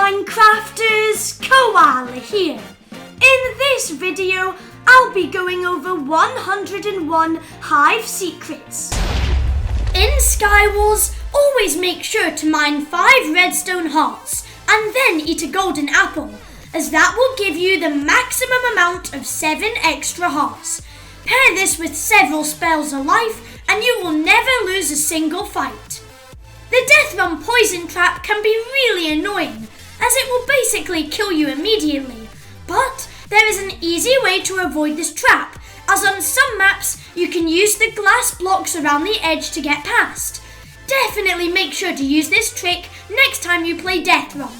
Minecrafters, Koala here. In this video, I'll be going over 101 Hive secrets. In Skywars, always make sure to mine 5 redstone hearts and then eat a golden apple, as that will give you the maximum amount of 7 extra hearts. Pair this with several spells of life and you will never lose a single fight. The Death Run poison trap can be really annoying, as it will basically kill you immediately, but there is an easy way to avoid this trap, as on some maps you can use the glass blocks around the edge to get past. Definitely make sure to use this trick next time you play Death Run.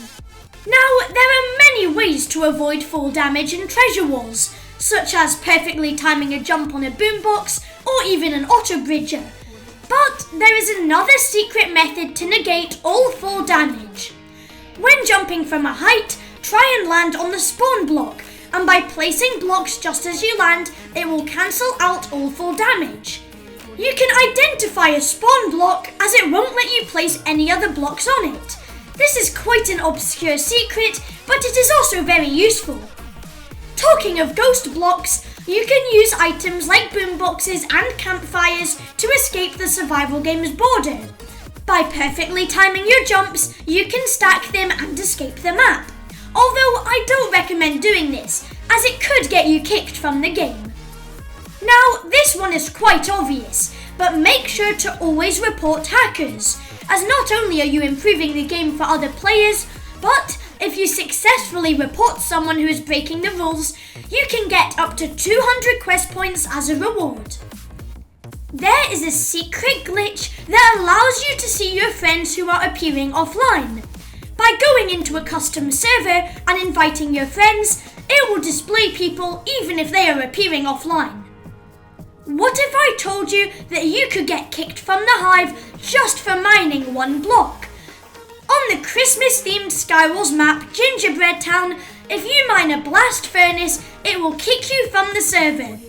Now, there are many ways to avoid fall damage in treasure walls, such as perfectly timing a jump on a boombox or even an auto bridger. But there is another secret method to negate all fall damage. When jumping from a height, try and land on the spawn block, and by placing blocks just as you land, it will cancel out all fall damage. You can identify a spawn block as it won't let you place any other blocks on it. This is quite an obscure secret, but it is also very useful. Talking of ghost blocks, you can use items like boomboxes and campfires to escape the survival game's border. By perfectly timing your jumps, you can stack them and escape the map. Although I don't recommend doing this, as it could get you kicked from the game. Now, this one is quite obvious, but make sure to always report hackers, as not only are you improving the game for other players, but if you successfully report someone who is breaking the rules, you can get up to 200 quest points as a reward. There is a secret glitch that allows you to see your friends who are appearing offline. By going into a custom server and inviting your friends, it will display people even if they are appearing offline. What if I told you that you could get kicked from the Hive just for mining 1 block? On the Christmas-themed Skywars map, Gingerbread Town, if you mine a blast furnace, it will kick you from the server.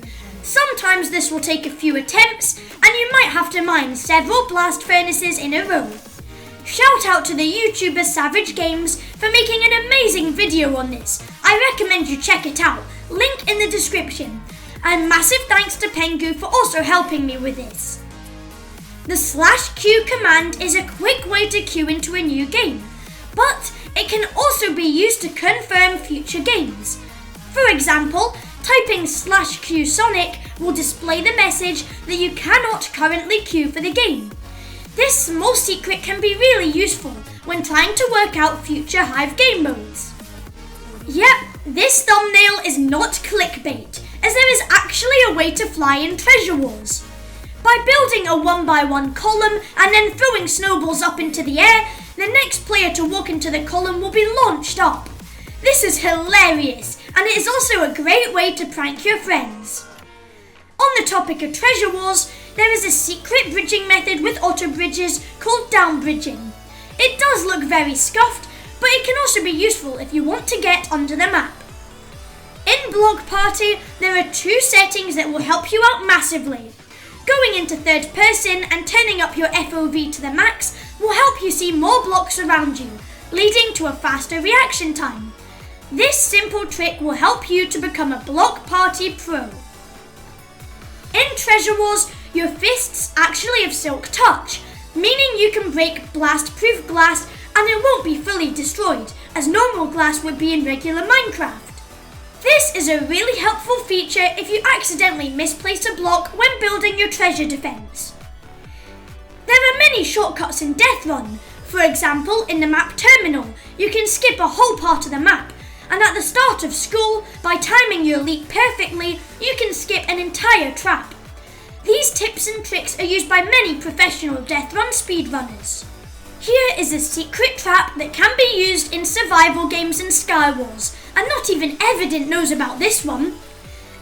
Sometimes this will take a few attempts, and you might have to mine several blast furnaces in a row. Shout out to the YouTuber Savage Games for making an amazing video on this. I recommend you check it out, link in the description. And massive thanks to Pengu for also helping me with this. The /Q command is a quick way to queue into a new game, but it can also be used to confirm future games. For example, typing /Q Sonic will display the message that you cannot currently queue for the game. This small secret can be really useful when trying to work out future Hive game modes. Yep, this thumbnail is not clickbait, as there is actually a way to fly in treasure walls. By building a 1x1 column and then throwing snowballs up into the air, the next player to walk into the column will be launched up. This is hilarious, and it is also a great way to prank your friends. On the topic of treasure walls, there is a secret bridging method with auto bridges called down bridging. It does look very scuffed, but it can also be useful if you want to get under the map. In Block Party, there are 2 settings that will help you out massively. Going into third person and turning up your FOV to the max will help you see more blocks around you, leading to a faster reaction time. This simple trick will help you to become a Block Party pro. In Treasure Wars, your fists actually have silk touch, meaning you can break blast-proof glass and it won't be fully destroyed, as normal glass would be in regular Minecraft. This is a really helpful feature if you accidentally misplace a block when building your treasure defense. There are many shortcuts in Death Run. For example, in the map Terminal, you can skip a whole part of the map, and at the start of school, by timing your leap perfectly, you can skip an entire trap. These tips and tricks are used by many professional Death Run speedrunners. Here is a secret trap that can be used in survival games and Skywars, and not even Evident knows about this one.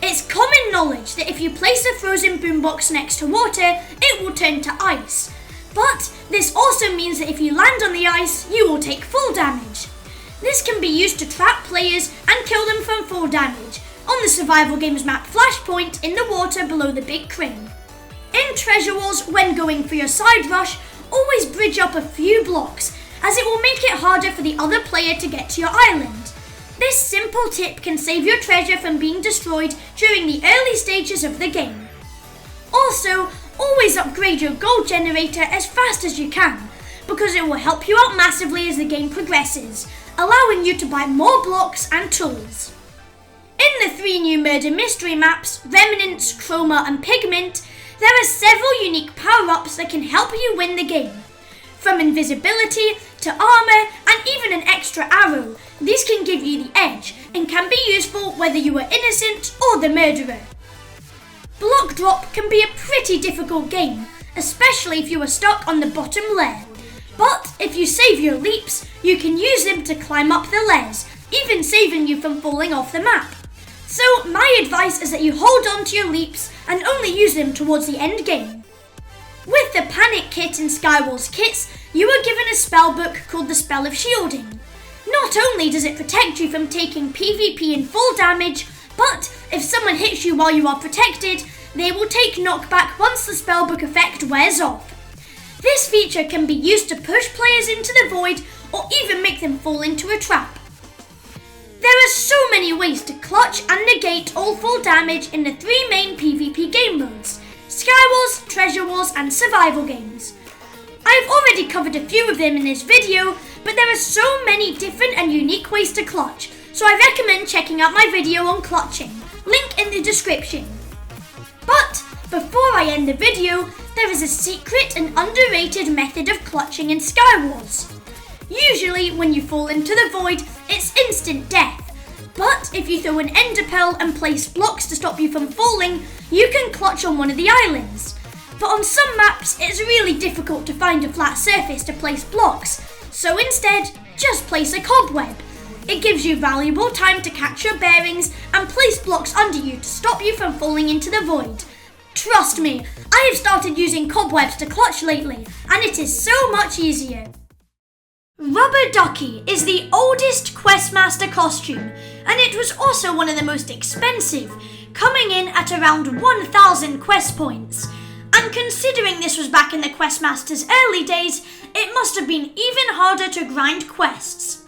It's common knowledge that if you place a frozen boombox next to water, it will turn to ice. But this also means that if you land on the ice, you will take full damage. This can be used to trap players and kill them from fall damage on the survival games map Flashpoint in the water below the big crane. In Treasure Wars, when going for your side rush, always bridge up a few blocks, as it will make it harder for the other player to get to your island. This simple tip can save your treasure from being destroyed during the early stages of the game. Also, always upgrade your gold generator as fast as you can, because it will help you out massively as the game progresses, allowing you to buy more blocks and tools. In the 3 new murder mystery maps, Remnants, Chroma and Pigment, there are several unique power-ups that can help you win the game. From invisibility to armor and even an extra arrow, these can give you the edge and can be useful whether you are innocent or the murderer. Block drop can be a pretty difficult game, especially if you are stuck on the bottom layer. But if you save your leaps, you can use them to climb up the layers, even saving you from falling off the map. So my advice is that you hold on to your leaps and only use them towards the end game. With the Panic Kit in Skywars kits, you are given a spell book called the Spell of Shielding. Not only does it protect you from taking PvP and full damage, but if someone hits you while you are protected, they will take knockback once the spellbook effect wears off. This feature can be used to push players into the void or even make them fall into a trap. There are so many ways to clutch and negate all full damage in the 3 main PvP game modes: Skywars, Treasure Wars and Survival games. I have already covered a few of them in this video, but there are so many different and unique ways to clutch, so I recommend checking out my video on clutching, link in the description. But before I end the video, there is a secret and underrated method of clutching in Skywars. Usually when you fall into the void, it's instant death. But if you throw an ender pearl and place blocks to stop you from falling, you can clutch on one of the islands. But on some maps, it's really difficult to find a flat surface to place blocks, so instead, just place a cobweb. It gives you valuable time to catch your bearings and place blocks under you to stop you from falling into the void. Trust me, I have started using cobwebs to clutch lately, and it is so much easier. Rubber Ducky is the oldest Questmaster costume, and it was also one of the most expensive, coming in at around 1,000 quest points. And considering this was back in the Questmaster's early days, it must have been even harder to grind quests.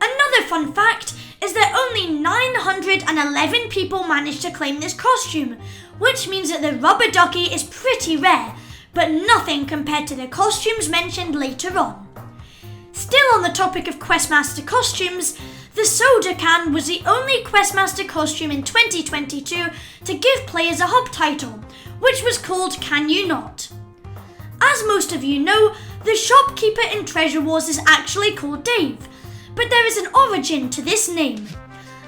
Another fun fact is that only 911 people managed to claim this costume, which means that the Rubber Ducky is pretty rare, but nothing compared to the costumes mentioned later on. Still on the topic of Questmaster costumes, the soda can was the only Questmaster costume in 2022 to give players a hub title, which was called Can You Not? As most of you know, the shopkeeper in Treasure Wars is actually called Dave, but there is an origin to this name.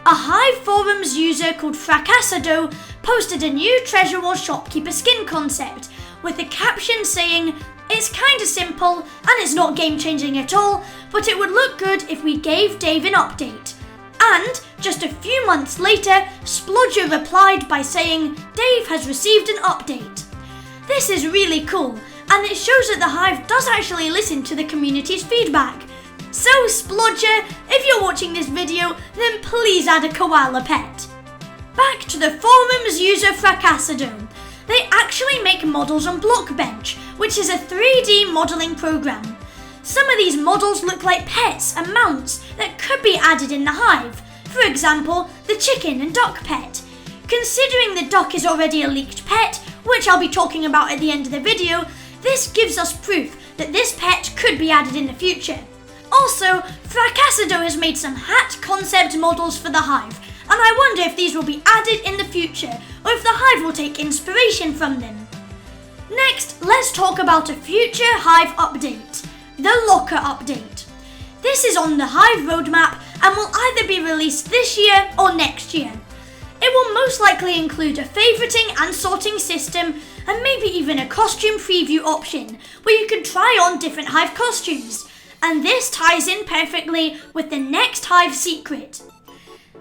A Hive forums user called Fracassado posted a new Treasure Wars shopkeeper skin concept with a caption saying, "It's kinda simple and it's not game changing at all, but it would look good if we gave Dave an update." And just a few months later, Splodger replied by saying, "Dave has received an update." This is really cool, and it shows that the Hive does actually listen to the community's feedback. So Splodger, if you're watching this video, then please add a koala pet. Back to the forums user Fracassado. They actually make models on Blockbench, which is a 3D modelling program. Some of these models look like pets and mounts that could be added in the Hive. For example, the chicken and duck pet. Considering the duck is already a leaked pet, which I'll be talking about at the end of the video, this gives us proof that this pet could be added in the future. Also, Fracassado has made some hat concept models for the Hive, and I wonder if these will be added in the future, or if the Hive will take inspiration from them. Next, let's talk about a future Hive update, the Locker update. This is on the Hive roadmap and will either be released this year or next year. It will most likely include a favoriting and sorting system, and maybe even a costume preview option, where you can try on different Hive costumes. And this ties in perfectly with the next Hive secret.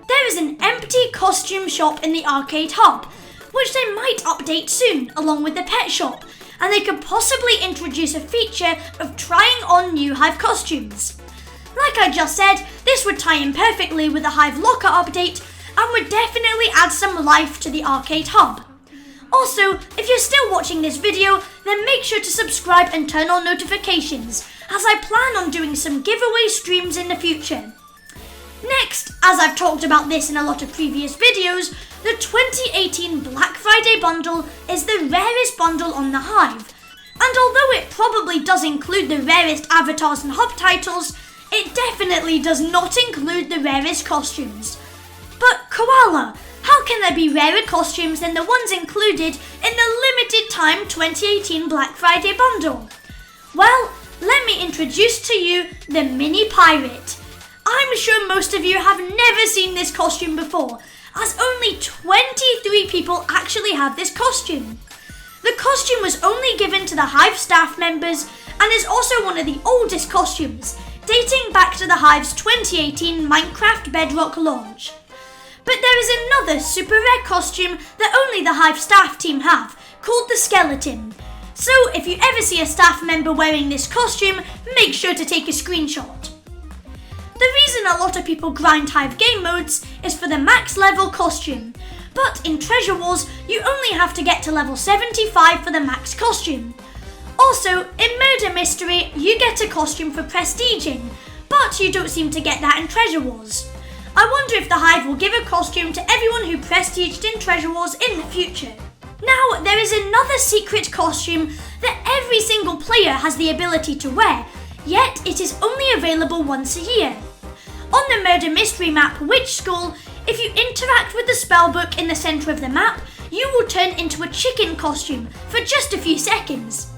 There is an empty costume shop in the arcade hub, which they might update soon along with the pet shop, and they could possibly introduce a feature of trying on new Hive costumes. Like I just said, this would tie in perfectly with the Hive Locker update and would definitely add some life to the arcade hub. Also, if you're still watching this video, then make sure to subscribe and turn on notifications, as I plan on doing some giveaway streams in the future. Next, as I've talked about this in a lot of previous videos, the 2018 Black Friday bundle is the rarest bundle on the Hive. And although it probably does include the rarest avatars and hub titles, it definitely does not include the rarest costumes. But Koala, how can there be rarer costumes than the ones included in the limited time 2018 Black Friday bundle? Well, let me introduce to you the Mini Pirate. I'm sure most of you have never seen this costume before, as only 23 people actually have this costume. The costume was only given to the Hive staff members and is also one of the oldest costumes, dating back to the Hive's 2018 Minecraft Bedrock launch. But there is another super rare costume that only the Hive staff team have, called the Skeleton. So if you ever see a staff member wearing this costume, make sure to take a screenshot. The reason a lot of people grind Hive game modes is for the max level costume, but in Treasure Wars you only have to get to level 75 for the max costume. Also, in Murder Mystery you get a costume for prestiging, but you don't seem to get that in Treasure Wars. I wonder if the Hive will give a costume to everyone who prestiged in Treasure Wars in the future. Now, there is another secret costume that every single player has the ability to wear, yet it is only available once a year. On the Murder Mystery map Witch School, if you interact with the spellbook in the centre of the map, you will turn into a chicken costume for just a few seconds.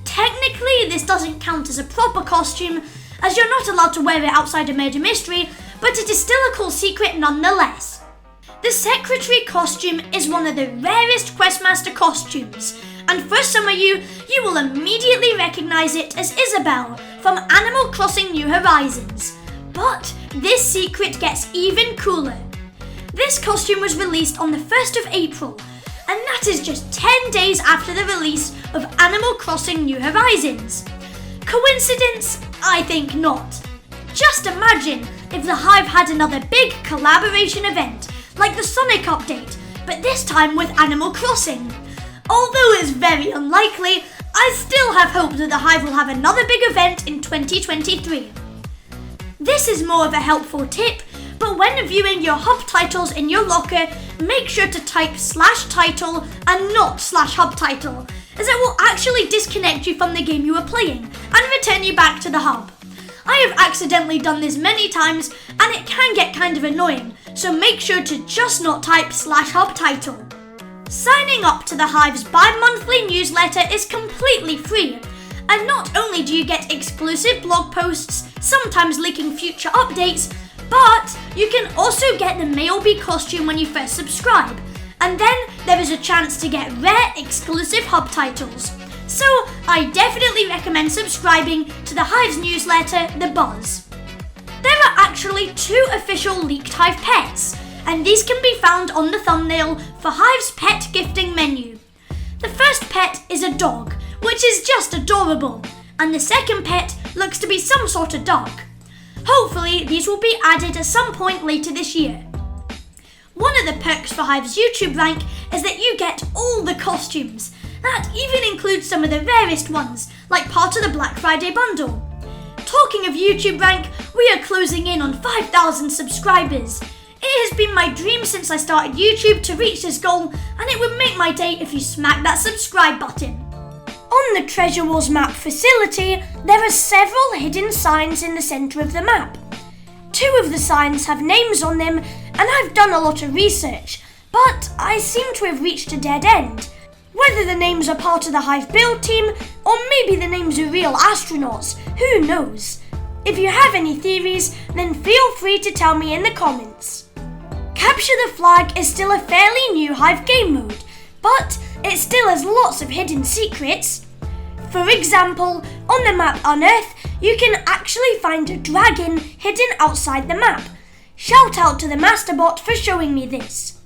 Technically, this doesn't count as a proper costume, as you're not allowed to wear it outside of Murder Mystery, but it is still a cool secret nonetheless. The Secretary costume is one of the rarest Questmaster costumes, and for some of you, you will immediately recognise it as Isabelle from Animal Crossing New Horizons. But this secret gets even cooler. This costume was released on the 1st of April, and that is just 10 days after the release of Animal Crossing New Horizons. Coincidence? I think not. Just imagine if the Hive had another big collaboration event, like the Sonic update, but this time with Animal Crossing. Although it's very unlikely, I still have hope that the Hive will have another big event in 2023. This is more of a helpful tip, but when viewing your hub titles in your locker, make sure to type /title and not /hub title, as it will actually disconnect you from the game you are playing and return you back to the hub. I have accidentally done this many times and it can get kind of annoying, so make sure to just not type /hub title. Signing up to the Hive's bi-monthly newsletter is completely free, and not only do you get exclusive blog posts, sometimes leaking future updates, but you can also get the Mailbee costume when you first subscribe, and then there is a chance to get rare exclusive hub titles. So I definitely recommend subscribing to the Hive's newsletter, The Buzz. There are actually 2 official leaked Hive pets, and these can be found on the thumbnail for Hive's pet gifting menu. The first pet is a dog, which is just adorable, and the second pet looks to be some sort of dog. Hopefully these will be added at some point later this year. One of the perks for Hive's YouTube rank is that you get all the costumes. That even includes some of the rarest ones, like part of the Black Friday bundle. Talking of YouTube rank, we are closing in on 5,000 subscribers. It has been my dream since I started YouTube to reach this goal, and it would make my day if you smack that subscribe button. On the Treasure Wars map facility, there are several hidden signs in the centre of the map. 2 of the signs have names on them, and I've done a lot of research, but I seem to have reached a dead end. Whether the names are part of the Hive build team, or maybe the names are real astronauts, who knows? If you have any theories, then feel free to tell me in the comments. Capture the Flag is still a fairly new Hive game mode, but it still has lots of hidden secrets. For example, on the map Unearth, you can actually find a dragon hidden outside the map. Shout out to the Masterbot for showing me this.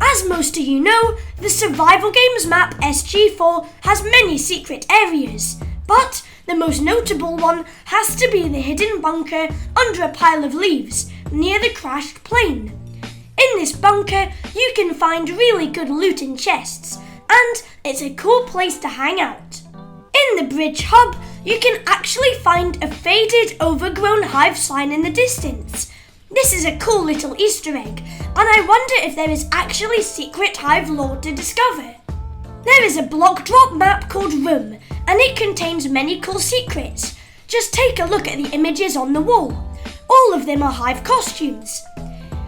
As most of you know, the survival games map SG4 has many secret areas, but the most notable one has to be the hidden bunker under a pile of leaves near the crashed plane. In this bunker, you can find really good loot in chests, and it's a cool place to hang out. In the bridge hub, you can actually find a faded, overgrown hive sign in the distance. This is a cool little Easter egg, and I wonder if there is actually secret hive lore to discover. There is a block drop map called Room, and it contains many cool secrets. Just take a look at the images on the wall. All of them are hive costumes.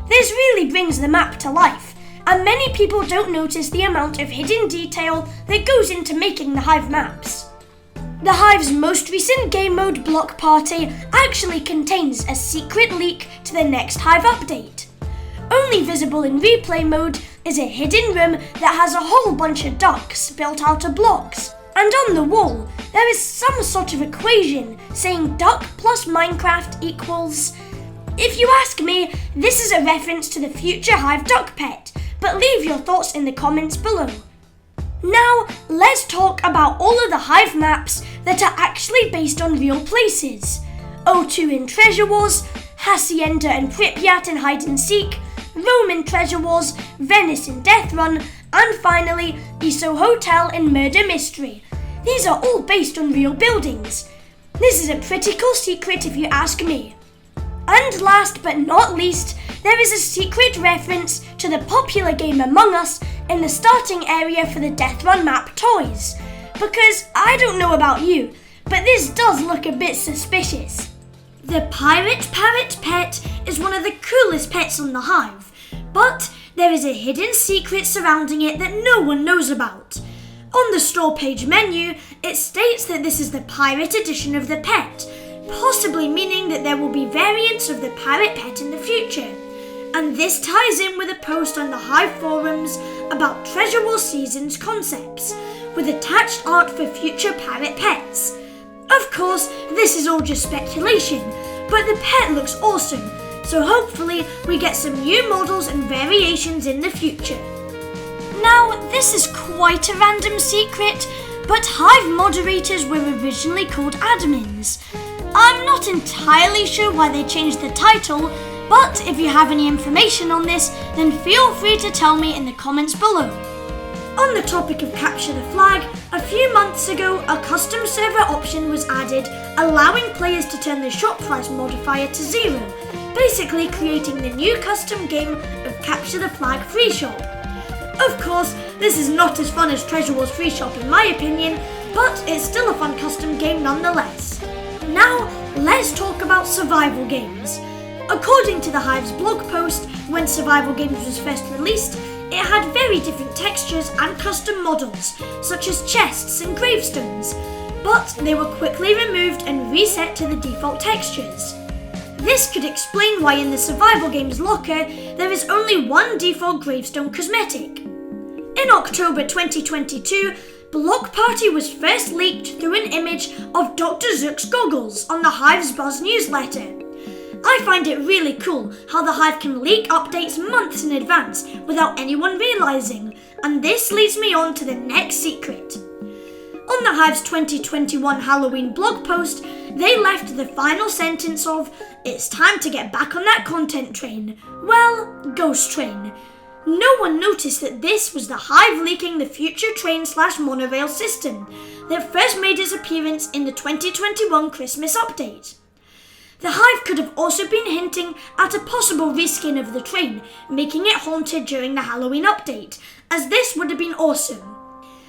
This really brings the map to life, and many people don't notice the amount of hidden detail that goes into making the hive maps. The Hive's most recent game mode block party actually contains a secret leak to the next Hive update. Only visible in replay mode is a hidden room that has a whole bunch of ducks built out of blocks. And on the wall, there is some sort of equation saying duck plus Minecraft equals... If you ask me, this is a reference to the future Hive duck pet, but leave your thoughts in the comments below. Now, let's talk about all of the Hive maps that are actually based on real places. O2 in Treasure Wars, Hacienda and Pripyat in Hide and Seek, Rome in Treasure Wars, Venice in Death Run, and finally, Iso Hotel in Murder Mystery. These are all based on real buildings. This is a pretty cool secret if you ask me. And last but not least, there is a secret reference to the popular game Among Us in the starting area for the Death Run map Toys. Because I don't know about you, but this does look a bit suspicious. The Pirate Parrot pet is one of the coolest pets on the Hive, but there is a hidden secret surrounding it that no one knows about. On the store page menu, it states that this is the pirate edition of the pet, possibly meaning that there will be variants of the parrot pet in the future. And this ties in with a post on the Hive forums about Treasure Wars Seasons concepts, with attached art for future parrot pets. Of course, this is all just speculation, but the pet looks awesome, so hopefully we get some new models and variations in the future. Now, this is quite a random secret, but Hive moderators were originally called admins. I'm not entirely sure why they changed the title, but if you have any information on this, then feel free to tell me in the comments below. On the topic of Capture the Flag, a few months ago a custom server option was added, allowing players to turn the shop price modifier to 0, basically creating the new custom game of Capture the Flag Free Shop. Of course, this is not as fun as Treasure Wars Free Shop in my opinion, but it's still a fun custom game nonetheless. Now, let's talk about survival games. According to the Hive's blog post, when Survival Games was first released, it had very different textures and custom models, such as chests and gravestones, but they were quickly removed and reset to the default textures. This could explain why in the Survival Games locker, there is only one default gravestone cosmetic. In October 2022, Block Party was first leaked through an image of Dr. Zook's goggles on the Hive's Buzz newsletter. I find it really cool how the Hive can leak updates months in advance without anyone realising, and this leads me on to the next secret. On the Hive's 2021 Halloween blog post, they left the final sentence of, "It's time to get back on that content train." Well, ghost train. No one noticed that this was the Hive leaking the future train/monorail system that first made its appearance in the 2021 Christmas update. The Hive could have also been hinting at a possible reskin of the train, making it haunted during the Halloween update, as this would have been awesome.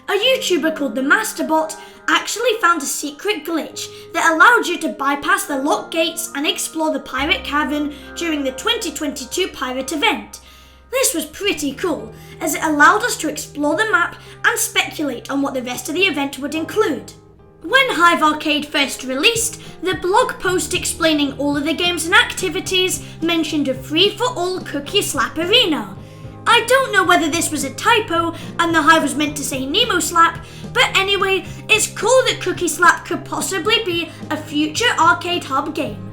A YouTuber called the Masterbot actually found a secret glitch that allowed you to bypass the locked gates and explore the Pirate Cavern during the 2022 Pirate event. This was pretty cool, as it allowed us to explore the map and speculate on what the rest of the event would include. When Hive Arcade first released, the blog post explaining all of the games and activities mentioned a free-for-all cookie slap arena. I don't know whether this was a typo and the Hive was meant to say Nemo Slap, but anyway, it's cool that Cookie Slap could possibly be a future arcade hub game.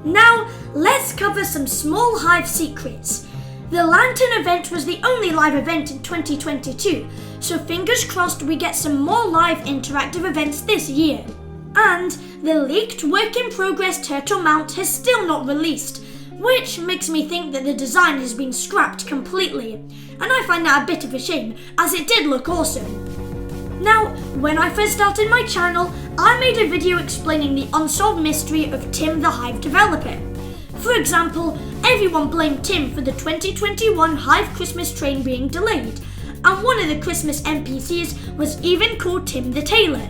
Now, let's cover some small Hive secrets. The Lantern event was the only live event in 2022, so fingers crossed we get some more live interactive events this year. And the leaked work-in-progress turtle mount has still not released, which makes me think that the design has been scrapped completely, and I find that a bit of a shame, as it did look awesome. Now, when I first started my channel, I made a video explaining the unsolved mystery of Tim the Hive developer. For example, everyone blamed Tim for the 2021 Hive Christmas train being delayed, and one of the Christmas NPCs was even called Tim the Tailor.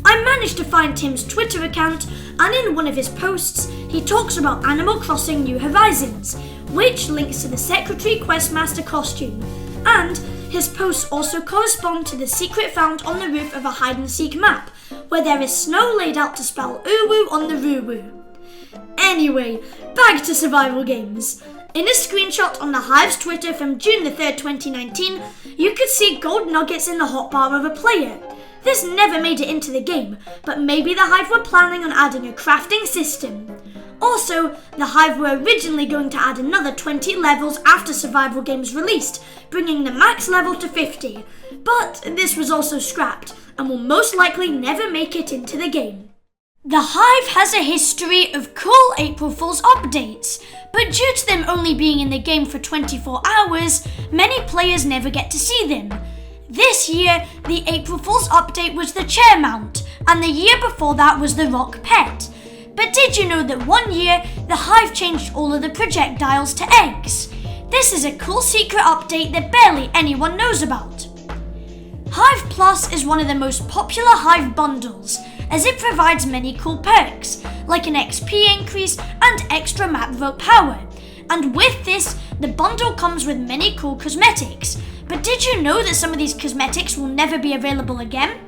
I managed to find Tim's Twitter account, and in one of his posts, he talks about Animal Crossing New Horizons, which links to the Secretary Questmaster costume, and his posts also correspond to the secret found on the roof of a hide-and-seek map, where there is snow laid out to spell Uwu on the Ruwu. Anyway, back to survival games. In a screenshot on the Hive's Twitter from June the 3rd, 2019, you could see gold nuggets in the hotbar of a player. This never made it into the game, but maybe the Hive were planning on adding a crafting system. Also, the Hive were originally going to add another 20 levels after survival games released, bringing the max level to 50, but this was also scrapped and will most likely never make it into the game. The Hive has a history of cool April Fool's updates, but due to them only being in the game for 24 hours, many players never get to see them. This year, the April Fool's update was the chair mount, and the year before that was the rock pet. But did you know that one year, the Hive changed all of the projectiles to eggs? This is a cool secret update that barely anyone knows about. Hive Plus is one of the most popular Hive bundles, as it provides many cool perks, like an XP increase and extra map vote power. And with this, the bundle comes with many cool cosmetics. But did you know that some of these cosmetics will never be available again?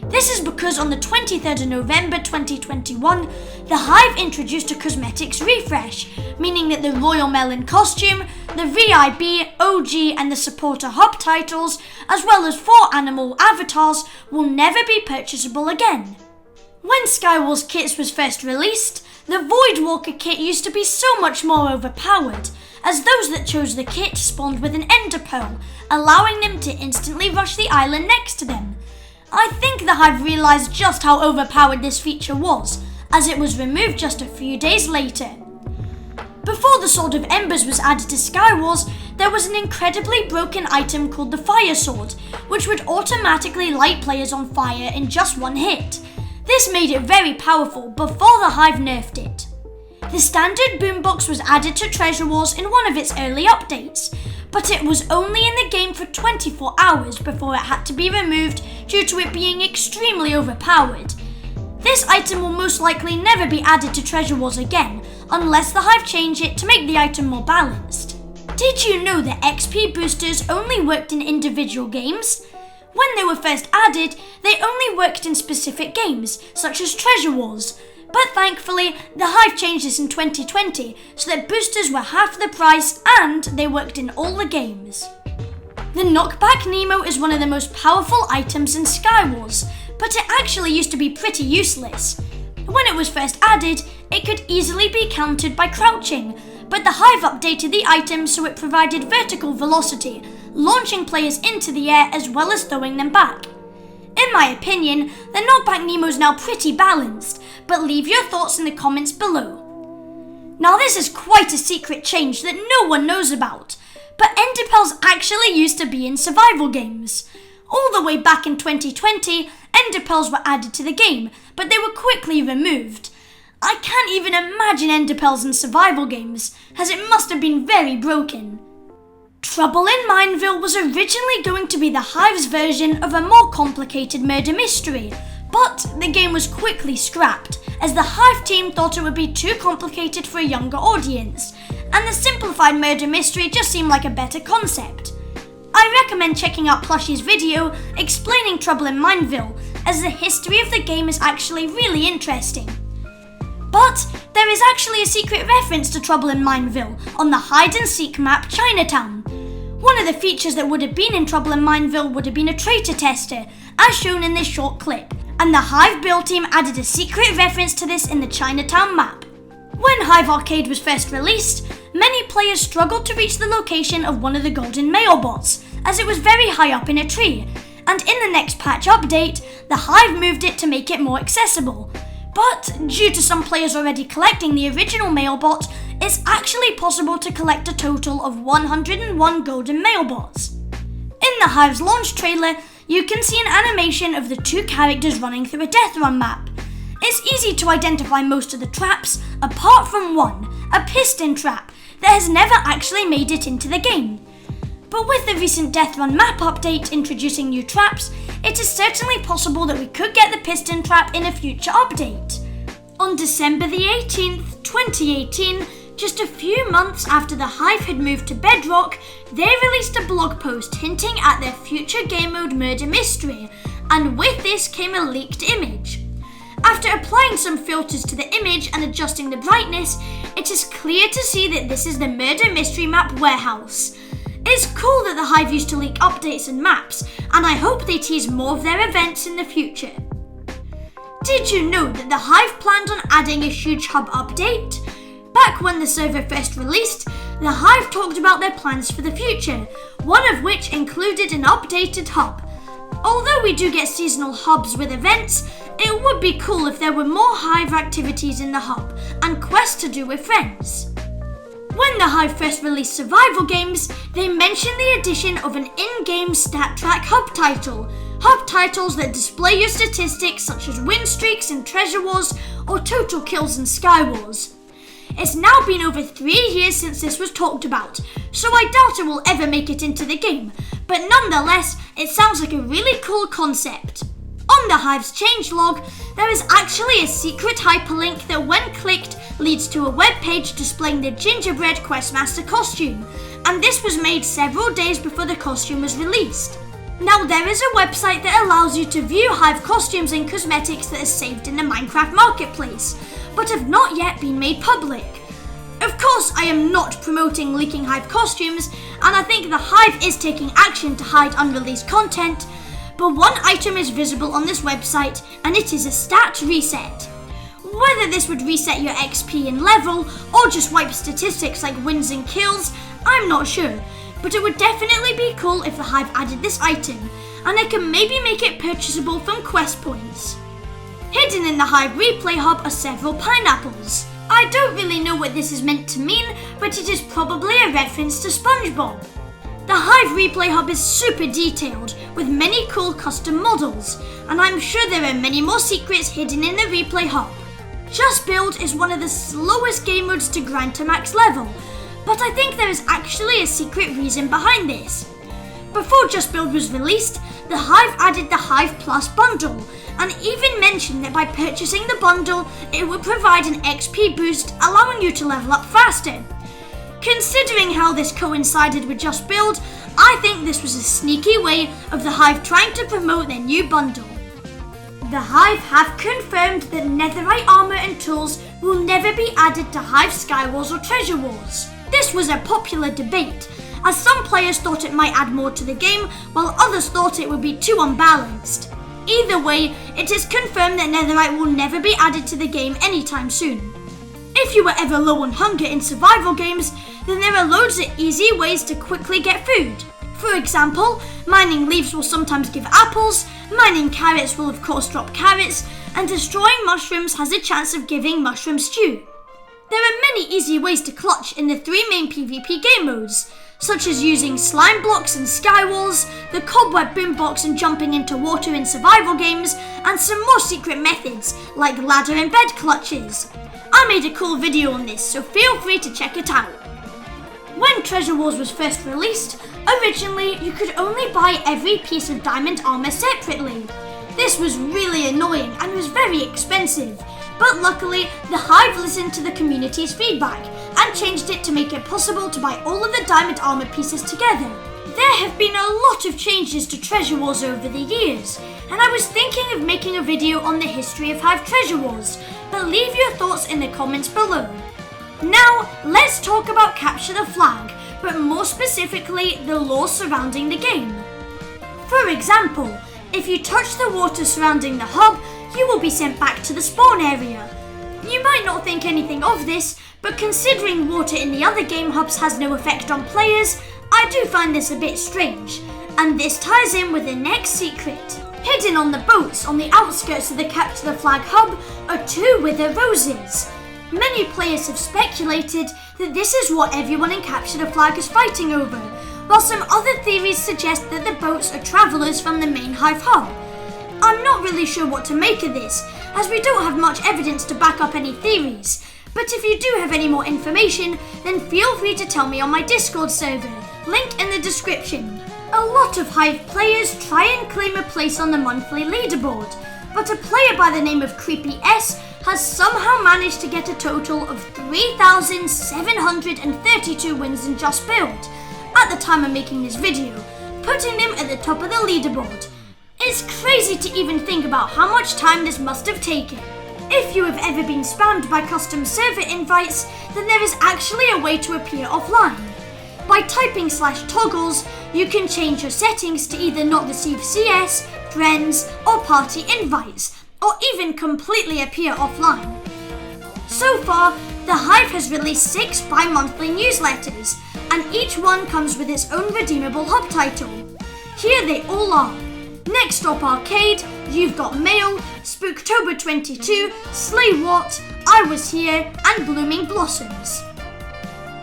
This is because on the 23rd of November 2021, the Hive introduced a cosmetics refresh, meaning that the Royal Melon costume, the VIB, OG and the supporter hub titles, as well as 4 animal avatars, will never be purchasable again. When Skywars kits was first released, the Voidwalker kit used to be so much more overpowered, as those that chose the kit spawned with an ender pearl, allowing them to instantly rush the island next to them. I think the Hive realised just how overpowered this feature was, as it was removed just a few days later. Before the Sword of Embers was added to Skywars, there was an incredibly broken item called the Fire Sword, which would automatically light players on fire in just one hit. This made it very powerful before the Hive nerfed it. The standard boombox was added to Treasure Wars in one of its early updates, but it was only in the game for 24 hours before it had to be removed due to it being extremely overpowered. This item will most likely never be added to Treasure Wars again, unless the Hive change it to make the item more balanced. Did you know that XP boosters only worked in individual games? When they were first added, they only worked in specific games, such as Treasure Wars. But thankfully, the Hive changed this in 2020 so that boosters were half the price and they worked in all the games. The Knockback Nemo is one of the most powerful items in Skywars, but it actually used to be pretty useless. When it was first added, it could easily be countered by crouching, but the Hive updated the item so it provided vertical velocity, launching players into the air as well as throwing them back. In my opinion, the Knockback Nemo is now pretty balanced, but leave your thoughts in the comments below. Now this is quite a secret change that no one knows about, but ender pearls actually used to be in survival games. All the way back in 2020, ender pearls were added to the game, but they were quickly removed. I can't even imagine ender pearls in survival games, as it must have been very broken. Trouble in Mineville was originally going to be the Hive's version of a more complicated murder mystery, but the game was quickly scrapped, as the Hive team thought it would be too complicated for a younger audience, and the simplified murder mystery just seemed like a better concept. I recommend checking out Plushy's video explaining Trouble in Mineville, as the history of the game is actually really interesting. But there is actually a secret reference to Trouble in Mineville on the hide-and-seek map Chinatown. One of the features that would have been in Trouble in Mineville would have been a traitor tester, as shown in this short clip, and the Hive build team added a secret reference to this in the Chinatown map. When Hive Arcade was first released, many players struggled to reach the location of one of the golden mailbots, as it was very high up in a tree, and in the next patch update, the Hive moved it to make it more accessible. But due to some players already collecting the original mailbot, it's actually possible to collect a total of 101 golden mailbots. In the Hive's launch trailer, you can see an animation of the two characters running through a death run map. It's easy to identify most of the traps, apart from one, a piston trap, that has never actually made it into the game. But with the recent death run map update introducing new traps, it is certainly possible that we could get the piston trap in a future update. On December the 18th, 2018, just a few months after the Hive had moved to Bedrock, they released a blog post hinting at their future game mode murder mystery, and with this came a leaked image. After applying some filters to the image and adjusting the brightness, it is clear to see that this is the murder mystery map warehouse. It's cool that the Hive used to leak updates and maps, and I hope they tease more of their events in the future. Did you know that the Hive planned on adding a huge hub update? Back when the server first released, the Hive talked about their plans for the future, one of which included an updated hub. Although we do get seasonal hubs with events, it would be cool if there were more Hive activities in the hub and quests to do with friends. When the Hive first released survival games, they mentioned the addition of an in-game stat track hub title. Hub titles that display your statistics such as win streaks in Treasure Wars or total kills in Sky Wars. It's now been over 3 years since this was talked about, so I doubt it will ever make it into the game, but nonetheless, it sounds like a really cool concept. On the Hive's changelog, there is actually a secret hyperlink that when clicked leads to a web page displaying the Gingerbread Questmaster costume, and this was made several days before the costume was released. Now there is a website that allows you to view Hive costumes and cosmetics that are saved in the Minecraft marketplace, but have not yet been made public. Of course, I am not promoting leaking Hive costumes, and I think the Hive is taking action to hide unreleased content, but one item is visible on this website, and it is a stat reset. Whether this would reset your XP and level, or just wipe statistics like wins and kills, I'm not sure, but it would definitely be cool if the Hive added this item, and I can maybe make it purchasable from quest points. Hidden in the Hive replay hub are several pineapples. I don't really know what this is meant to mean, but it is probably a reference to SpongeBob. The Hive replay hub is super detailed, with many cool custom models, and I'm sure there are many more secrets hidden in the replay hub. Just Build is one of the slowest game modes to grind to max level, but I think there is actually a secret reason behind this. Before Just Build was released, the Hive added the Hive Plus bundle, and even mentioned that by purchasing the bundle, it would provide an XP boost, allowing you to level up faster. Considering how this coincided with Just Build, I think this was a sneaky way of the Hive trying to promote their new bundle. The Hive have confirmed that netherite armor and tools will never be added to Hive Sky Wars or Treasure Wars. This was a popular debate, as some players thought it might add more to the game, while others thought it would be too unbalanced. Either way, it is confirmed that netherite will never be added to the game anytime soon. If you were ever low on hunger in survival games, then there are loads of easy ways to quickly get food. For example, mining leaves will sometimes give apples, mining carrots will of course drop carrots, and destroying mushrooms has a chance of giving mushroom stew. There are many easy ways to clutch in the 3 main PvP game modes, such as using slime blocks in Sky Wars, the cobweb boombox and jumping into water in survival games, and some more secret methods like ladder and bed clutches. I made a cool video on this, so feel free to check it out. When Treasure Wars was first released, originally you could only buy every piece of diamond armor separately. This was really annoying and was very expensive, but luckily the Hive listened to the community's feedback and changed it to make it possible to buy all of the diamond armor pieces together. There have been a lot of changes to Treasure Wars over the years, and I was thinking of making a video on the history of Hive Treasure Wars, but leave your thoughts in the comments below. Now, let's talk about Capture the Flag, but more specifically the lore surrounding the game. For example, if you touch the water surrounding the hub, you will be sent back to the spawn area. You might not think anything of this, but considering water in the other game hubs has no effect on players, I do find this a bit strange, and this ties in with the next secret. Hidden on the boats on the outskirts of the Capture the Flag hub are 2 wither roses. Many players have speculated that this is what everyone in Capture the Flag is fighting over, while some other theories suggest that the boats are travellers from the main Hive hub. I'm not really sure what to make of this, as we don't have much evidence to back up any theories, but if you do have any more information, then feel free to tell me on my Discord server, link in the description. A lot of Hive players try and claim a place on the monthly leaderboard, but a player by the name of Creepy S has somehow managed to get a total of 3,732 wins in Just Build at the time of making this video, putting him at the top of the leaderboard. It's crazy to even think about how much time this must have taken. If you have ever been spammed by custom server invites, then there is actually a way to appear offline. By typing /toggles, you can change your settings to either not receive CS, friends, or party invites, or even completely appear offline. So far, the Hive has released 6 bi-monthly newsletters, and each one comes with its own redeemable hub title. Here they all are: Next Stop Arcade, You've Got Mail, Spooktober 22, Slay What, I Was Here, and Blooming Blossoms.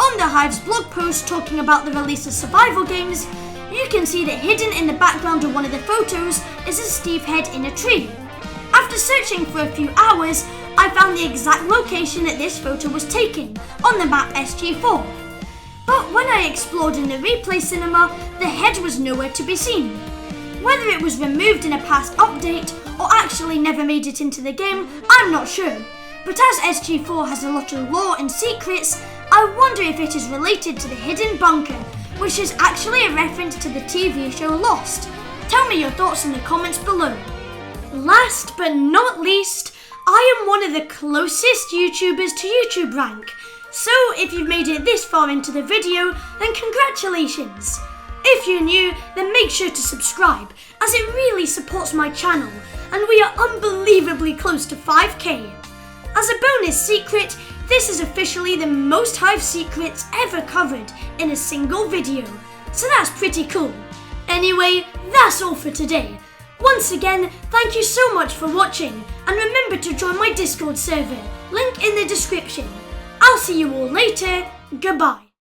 On the Hive's blog post talking about the release of survival games, you can see that hidden in the background of one of the photos is a Steve head in a tree. After searching for a few hours, I found the exact location that this photo was taken, on the map SG4. But when I explored in the replay cinema, the head was nowhere to be seen. Whether it was removed in a past update or actually never made it into the game, I'm not sure. But as SG4 has a lot of lore and secrets, I wonder if it is related to the hidden bunker, which is actually a reference to the TV show Lost. Tell me your thoughts in the comments below. Last but not least, I am one of the closest YouTubers to YouTube rank, so if you've made it this far into the video, then congratulations! If you're new, then make sure to subscribe, as it really supports my channel, and we are unbelievably close to 5k. As a bonus secret, this is officially the most Hive secrets ever covered in a single video, so that's pretty cool. Anyway, that's all for today. Once again, thank you so much for watching, and remember to join my Discord server, link in the description. I'll see you all later, goodbye.